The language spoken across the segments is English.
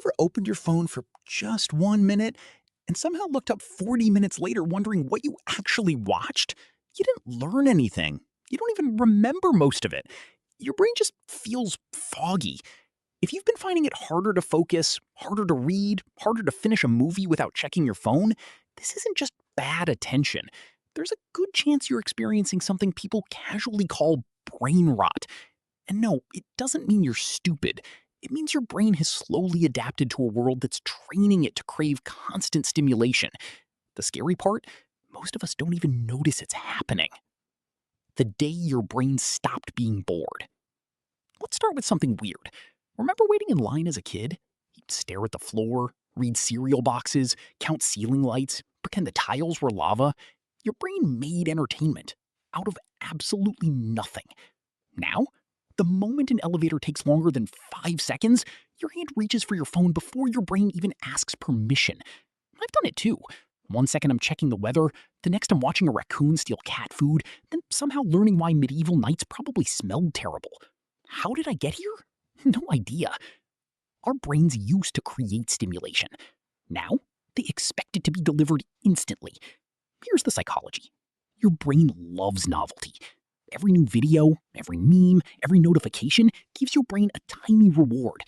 ever opened your phone for just 1 minute and somehow looked up 40 minutes later wondering what you actually watched? You didn't learn anything. You don't even remember most of it. Your brain just feels foggy. If you've been finding it harder to focus, harder to read, harder to finish a movie without checking your phone, this isn't just bad attention. There's a good chance you're experiencing something people casually call brain rot. And no, it doesn't mean you're stupid. It means your brain has slowly adapted to a world that's training it to crave constant stimulation. The scary part? Most of us don't even notice it's happening. The day your brain stopped being bored. Let's start with something weird. Remember waiting in line as a kid? You'd stare at the floor, read cereal boxes, count ceiling lights, pretend the tiles were lava. Your brain made entertainment out of absolutely nothing. Now, the moment an elevator takes longer than 5 seconds, your hand reaches for your phone before your brain even asks permission. I've done it too. 1 second I'm checking the weather, the next I'm watching a raccoon steal cat food, then somehow learning why medieval nights probably smelled terrible. How did I get here? No idea. Our brains used to create stimulation. Now, they expect it to be delivered instantly. Here's the psychology. Your brain loves novelty. Every new video, every meme, every notification gives your brain a tiny reward.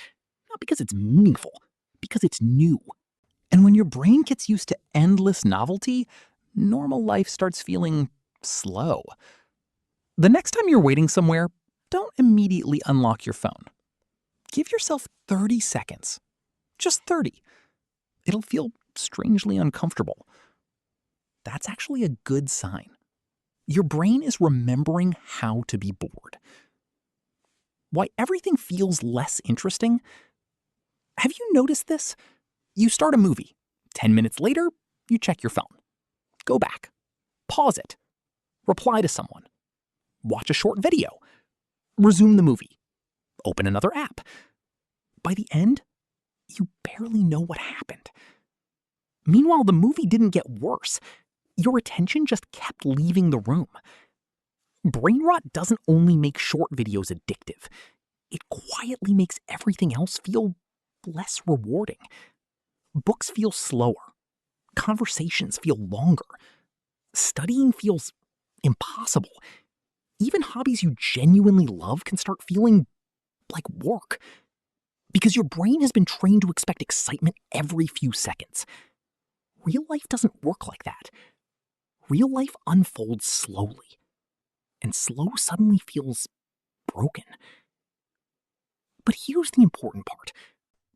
Not because it's meaningful, because it's new. And when your brain gets used to endless novelty, normal life starts feeling slow. The next time you're waiting somewhere, don't immediately unlock your phone. Give yourself 30 seconds. Just 30. It'll feel strangely uncomfortable. That's actually a good sign. Your brain is remembering how to be bored. Why everything feels less interesting? Have you noticed this? You start a movie. 10 minutes later, you check your phone. Go back. Pause it. Reply to someone. Watch a short video. Resume the movie. Open another app. By the end, you barely know what happened. Meanwhile, the movie didn't get worse. Your attention just kept leaving the room. Brain rot doesn't only make short videos addictive. It quietly makes everything else feel less rewarding. Books feel slower. Conversations feel longer. Studying feels impossible. Even hobbies you genuinely love can start feeling like work. Because your brain has been trained to expect excitement every few seconds. Real life doesn't work like that. Real life unfolds slowly. And slow suddenly feels broken. But here's the important part.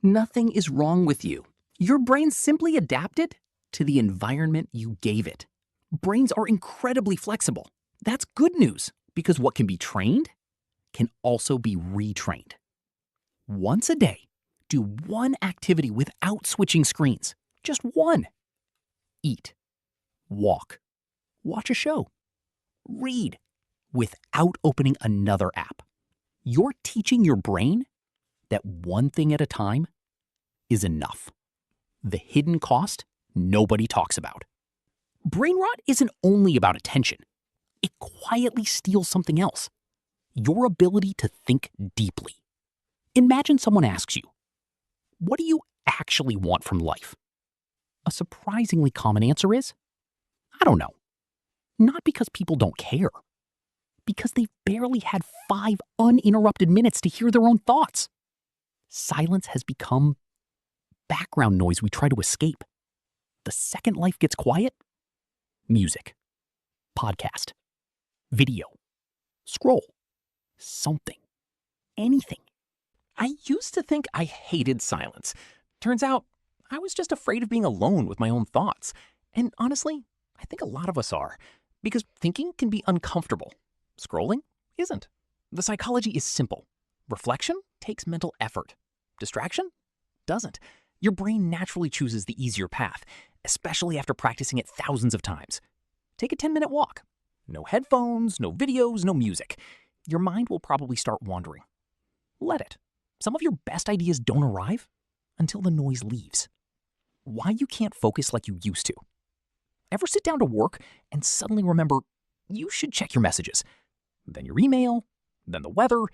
Nothing is wrong with you. Your brain simply adapted to the environment you gave it. Brains are incredibly flexible. That's good news, because what can be trained can also be retrained. Once a day, do one activity without switching screens. Just one. Eat. Walk. Watch a show. Read. Without opening another app. You're teaching your brain that one thing at a time is enough. The hidden cost nobody talks about. Brain rot isn't only about attention. It quietly steals something else. Your ability to think deeply. Imagine someone asks you, what do you actually want from life? A surprisingly common answer is, I don't know. Not because people don't care. Because they've barely had 5 uninterrupted minutes to hear their own thoughts. Silence has become background noise we try to escape. The second life gets quiet, music, podcast, video, scroll, something, anything. I used to think I hated silence. Turns out, I was just afraid of being alone with my own thoughts. And honestly, I think a lot of us are. Because thinking can be uncomfortable. Scrolling isn't. The psychology is simple. Reflection takes mental effort. Distraction doesn't. Your brain naturally chooses the easier path, especially after practicing it thousands of times. Take a 10-minute walk. No headphones, no videos, no music. Your mind will probably start wandering. Let it. Some of your best ideas don't arrive until the noise leaves. Why you can't focus like you used to. Ever sit down to work and suddenly remember you should check your messages? Then your email, then the weather,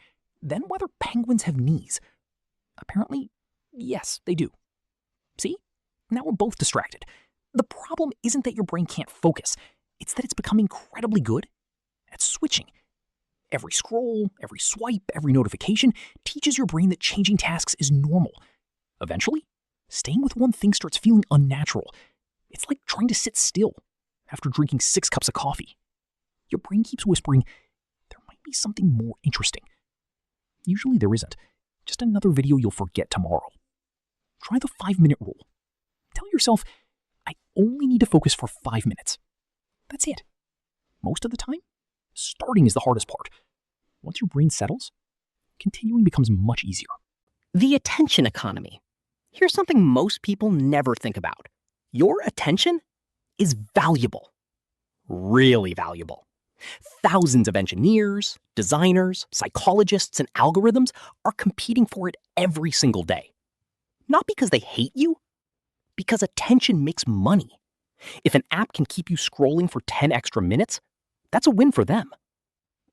then whether penguins have knees. Apparently, Yes, they do. See? Now we're both distracted. The problem isn't that your brain can't focus. It's that it's become incredibly good at switching. Every scroll, every swipe, every notification teaches your brain that changing tasks is normal. Eventually, staying with one thing starts feeling unnatural. It's like trying to sit still after drinking 6 cups of coffee. Your brain keeps whispering, there might be something more interesting. Usually there isn't. Just another video you'll forget tomorrow. Try the 5-minute rule. Tell yourself, I only need to focus for 5 minutes. That's it. Most of the time, starting is the hardest part. Once your brain settles, continuing becomes much easier. The attention economy. Here's something most people never think about. Your attention is valuable. Really valuable. Thousands of engineers, designers, psychologists, and algorithms are competing for it every single day. Not because they hate you, because attention makes money. If an app can keep you scrolling for 10 extra minutes, that's a win for them.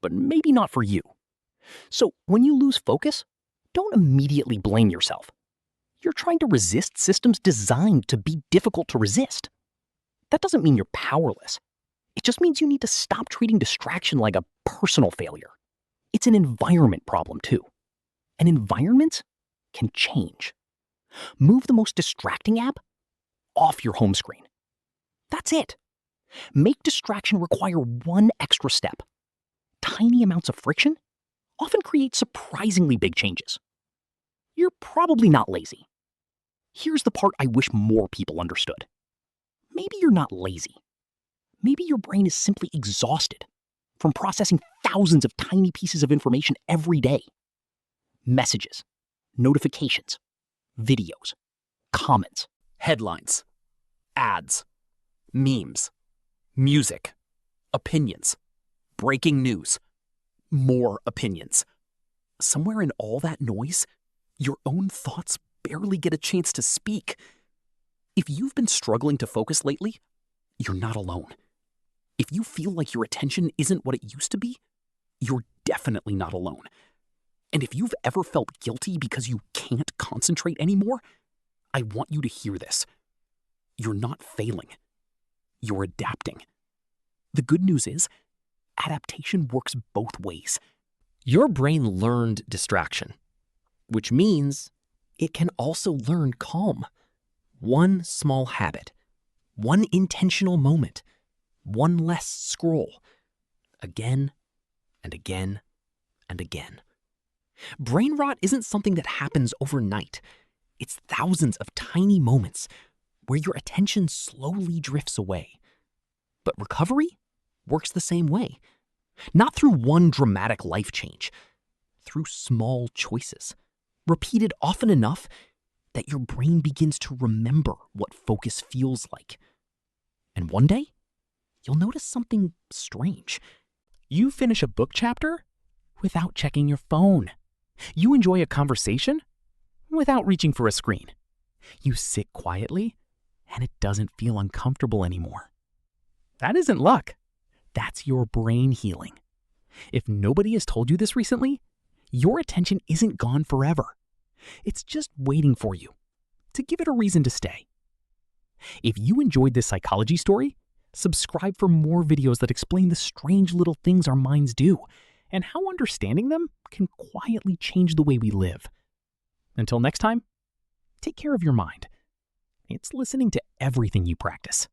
But maybe not for you. So when you lose focus, don't immediately blame yourself. You're trying to resist systems designed to be difficult to resist. That doesn't mean you're powerless. It just means you need to stop treating distraction like a personal failure. It's an environment problem too. An environment can change. Move the most distracting app off your home screen. That's it. Make distraction require one extra step. Tiny amounts of friction often create surprisingly big changes. You're probably not lazy. Here's the part I wish more people understood. Maybe you're not lazy. Maybe your brain is simply exhausted from processing thousands of tiny pieces of information every day. Messages, notifications, videos, comments, Headlines, ads, memes, music, opinions, breaking news, more opinions. Somewhere in all that noise, your own thoughts barely get a chance to speak. If you've been struggling to focus lately, you're not alone. If you feel like your attention isn't what it used to be, you're definitely not alone. And if you've ever felt guilty because you can't concentrate anymore, I want you to hear this. You're not failing. You're adapting. The good news is, adaptation works both ways. Your brain learned distraction, which means it can also learn calm. One small habit, one intentional moment, one less scroll, again and again and again. Brain rot isn't something that happens overnight. It's thousands of tiny moments where your attention slowly drifts away. But recovery works the same way. Not through one dramatic life change, through small choices, repeated often enough that your brain begins to remember what focus feels like. And one day, you'll notice something strange. You finish a book chapter without checking your phone. You enjoy a conversation without reaching for a screen. You sit quietly, and it doesn't feel uncomfortable anymore. That isn't luck. That's your brain healing. If nobody has told you this recently, your attention isn't gone forever. It's just waiting for you to give it a reason to stay. If you enjoyed this psychology story, subscribe for more videos that explain the strange little things our minds do and how understanding them can quietly change the way we live. Until next time, take care of your mind. It's listening to everything you practice.